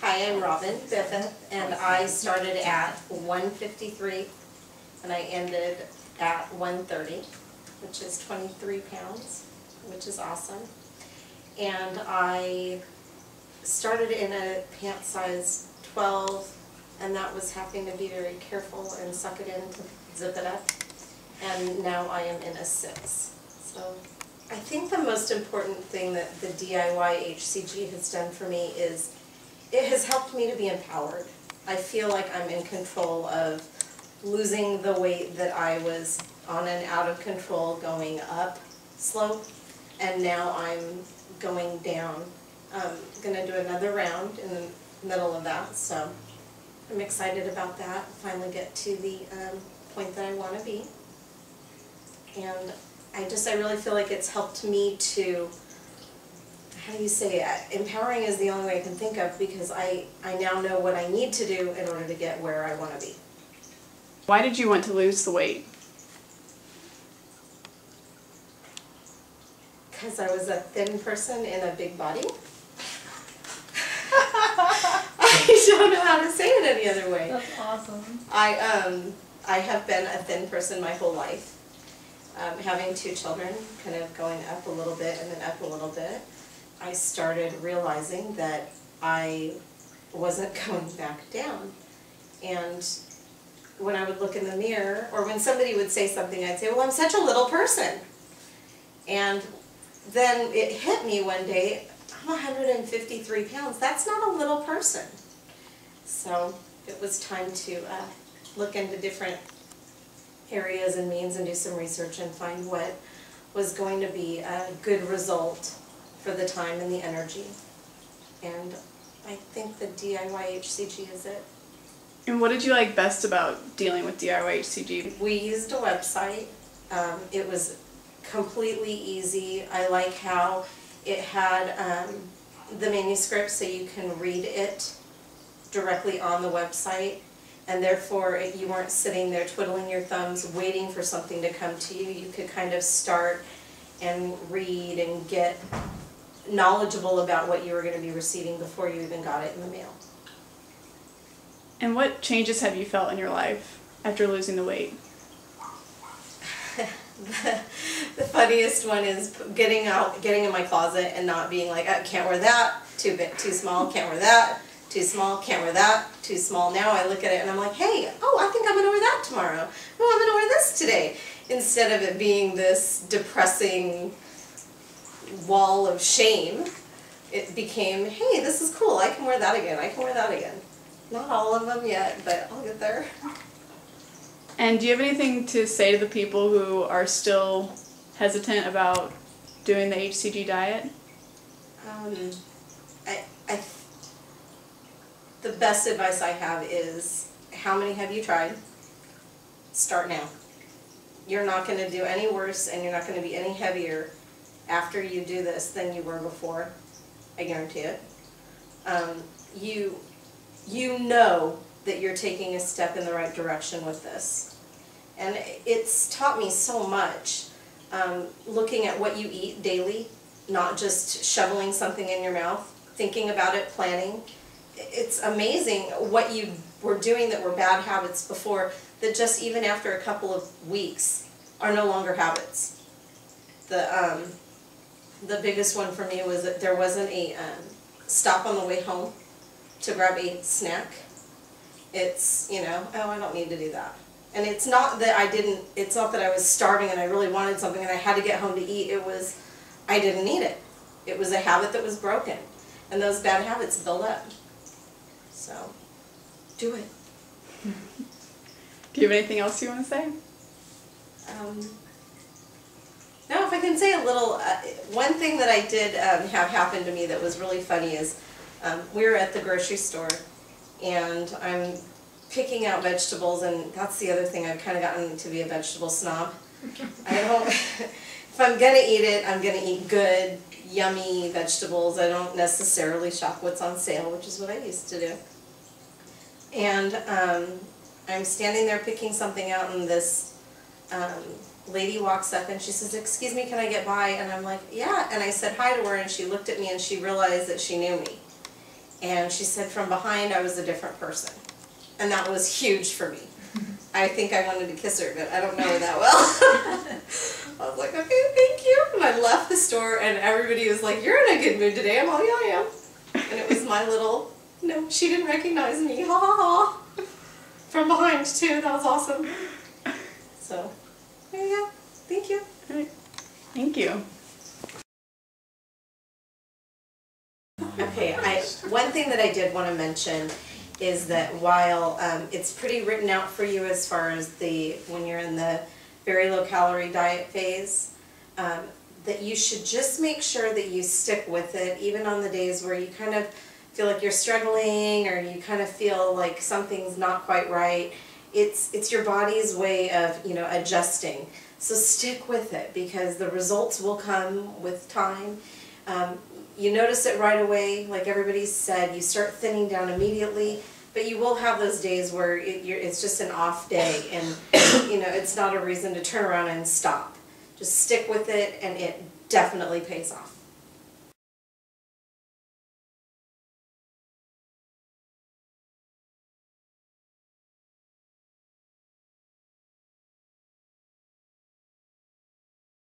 Hi, I'm Robin Biffith, and I started at 153 and I ended at 130, which is 23 pounds, which is awesome. And I started in a pant size 12, and that was having to be very careful and suck it in to zip it up. And now I am in a 6. So I think the most important thing that the DIYHCG has done for me is it has helped me to be empowered. I feel like I'm in control of losing the weight that I was on an out of control going up slope, and now I'm going down. I'm going to do another round in the middle of that, so I'm excited about that. Finally get to the point that I want to be. And I really feel like it's helped me to, how do you say it? Empowering is the only way I can think of, because I now know what I need to do in order to get where I want to be. Why did you want to lose the weight? Because I was a thin person in a big body. I don't know how to say it any other way. That's awesome. I have been a thin person my whole life. Having 2 children, kind of going up a little bit and then up a little bit, I started realizing that I wasn't going back down. And when I would look in the mirror, or when somebody would say something, I'd say, well, I'm such a little person. And then it hit me one day, I'm 153 pounds. That's not a little person. So it was time to look into different areas and means and do some research and find what was going to be a good result for the time and the energy. And I think the DIYHCG is it. And what did you like best about dealing with DIYHCG? We used a website. It was completely easy. I like how it had the manuscript so you can read it directly on the website, and therefore you weren't sitting there twiddling your thumbs waiting for something to come to you. You could kind of start and read and get knowledgeable about what you were going to be receiving before you even got it in the mail. And what changes have you felt in your life after losing the weight? The funniest one is getting in my closet and not being like, can't wear that, too big, too small, can't wear that, too small, can't wear that, too small. Now I look at it and I'm like, hey, oh, I think I'm going to wear that tomorrow. Oh, I'm going to wear this today. Instead of it being this depressing wall of shame, it became, hey, this is cool. I can wear that again. I can wear that again. Not all of them yet, but I'll get there. And do you have anything to say to the people who are still hesitant about doing the HCG diet? The best advice I have is, how many have you tried? Start now. You're not going to do any worse, and you're not going to be any heavier after you do this than you were before. I guarantee it. You know that you're taking a step in the right direction with this. And it's taught me so much, looking at what you eat daily, not just shoveling something in your mouth, thinking about it, planning. It's amazing what you were doing that were bad habits before, that just even after a couple of weeks are no longer habits. The biggest one for me was that there wasn't a stop on the way home to grab a snack. It's, oh, I don't need to do that. And it's not that it's not that I was starving and I really wanted something and I had to get home to eat. It was, I didn't need it. It was a habit that was broken. And those bad habits build up. So, do it. Do you have anything else you want to say? No, if I can say a little, one thing that I did have happen to me that was really funny is, we were at the grocery store and I'm picking out vegetables, and that's the other thing, I've kind of gotten to be a vegetable snob. I don't, if I'm going to eat it, I'm going to eat good, yummy vegetables. I don't necessarily shop what's on sale, which is what I used to do. And I'm standing there picking something out, and this lady walks up and she says, excuse me, can I get by? And I'm like, yeah. And I said hi to her, and she looked at me and she realized that she knew me. And she said from behind I was a different person. And that was huge for me. I think I wanted to kiss her, but I don't know her that well. I was like, okay, thank you. And I left the store and everybody was like, you're in a good mood today. I'm all, yeah, I am. And it was my little, no, she didn't recognize me. Ha ha ha. From behind too. That was awesome. So, there you go. Thank you. All right. Thank you. Okay, one thing that I did want to mention is that while it's pretty written out for you as far as when you're in the very low calorie diet phase, that you should just make sure that you stick with it even on the days where you kind of feel like you're struggling or you kind of feel like something's not quite right. It's your body's way of, you know, adjusting. So stick with it because the results will come with time. You notice it right away, like everybody said, you start thinning down immediately, but you will have those days where it's just an off day and you know, it's not a reason to turn around and stop. Just stick with it and it definitely pays off.